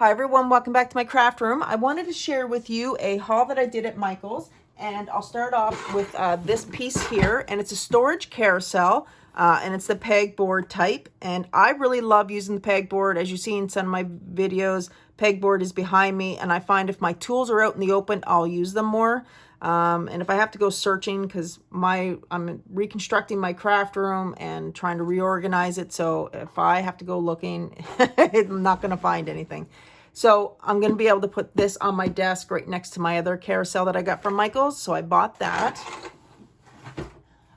Hi everyone, welcome back to my craft room. I wanted to share with you a haul that I did at Michael's, and I'll start off with this piece here, and it's a storage carousel, and it's the pegboard type, and I really love using the pegboard. As you see in some of my videos, pegboard is behind me, and I find if my tools are out in the open, I'll use them more. And if I have to go searching, because I'm reconstructing my craft room and trying to reorganize it, so if I have to go looking, I'm not going to find anything. So I'm going to be able to put this on my desk right next to my other carousel that I got from Michael's. So I bought that.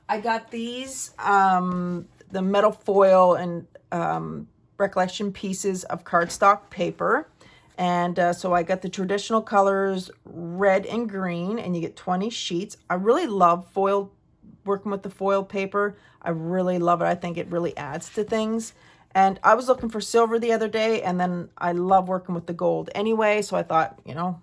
I got these, the metal foil and recollection pieces of cardstock paper. And so I got the traditional colors, red and green, and you get 20 sheets. I really love foil, working with the foil paper. I really love it. I think it really adds to things. And I was looking for silver the other day, and then I love working with the gold anyway. So I thought, you know,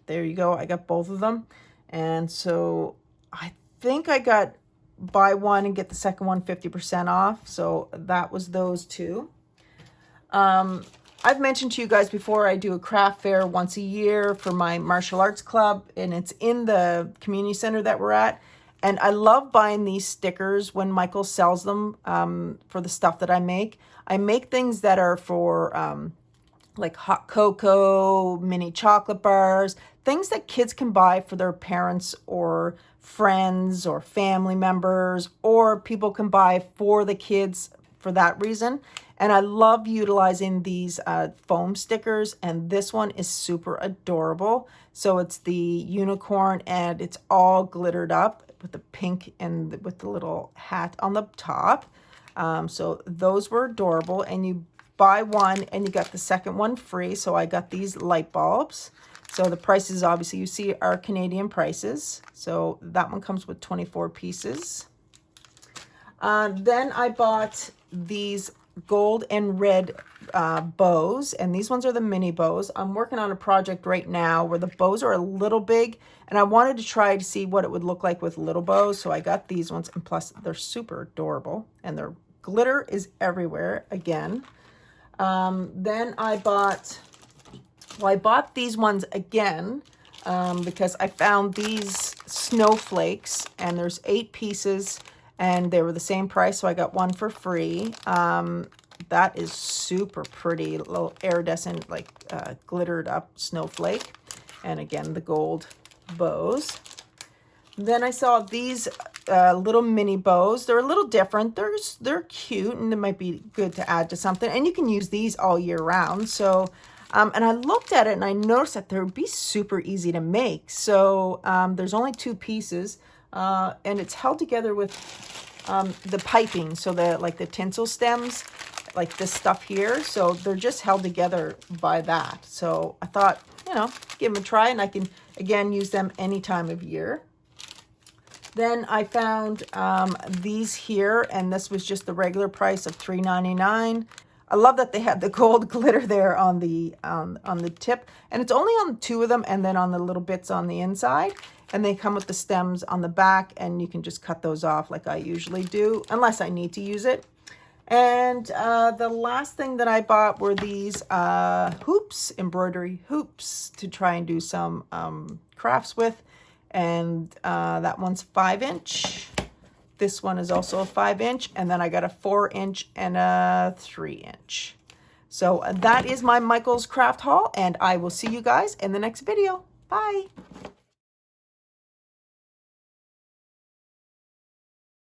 there you go. I got both of them. And so I think I got buy one and get the second one 50% off. So that was those two. I've mentioned to you guys before, I do a craft fair once a year for my martial arts club, and it's in the community center that we're at. And I love buying these stickers when Michael sells them for the stuff that I make. I make things that are for like hot cocoa, mini chocolate bars, things that kids can buy for their parents or friends or family members, or people can buy for the kids for that reason. And I love utilizing these foam stickers, and this one is super adorable. So it's the unicorn, and it's all glittered up with the pink and with the little hat on the top. So those were adorable, and you buy one and you got the second one free. So I got these light bulbs. So the prices, obviously, you see are Canadian prices. So that one comes with 24 pieces. Then I bought these gold and red bows, and these ones are the mini bows. I'm working on a project right now where the bows are a little big, and I wanted to try to see what it would look like with little bows. So I got these ones, and plus they're super adorable, and their glitter is everywhere again. Then I bought these ones again because I found these snowflakes, and there's 8 pieces, and they were the same price, so I got one for free. That is super pretty, little iridescent, like glittered up snowflake. And again, the gold bows. Then I saw these little mini bows. They're a little different. They're cute, and they might be good to add to something. And you can use these all year round. So, and I looked at it, and I noticed that they would be super easy to make. So there's only 2 pieces. And it's held together with the piping, so the tinsel stems, like this stuff here. So they're just held together by that. So I thought, you know, give them a try, and I can, again, use them any time of year. Then I found these here, and this was just the regular price of $3.99. I love that they had the gold glitter there on the tip, and it's only on 2 of them, and then on the little bits on the inside. And they come with the stems on the back, and you can just cut those off like I usually do, unless I need to use it. And the last thing that I bought were these hoops, embroidery hoops, to try and do some crafts with. And that one's 5-inch. This one is also a 5-inch. And then I got a 4-inch and a 3-inch. So that is my Michael's craft haul, and I will see you guys in the next video. Bye.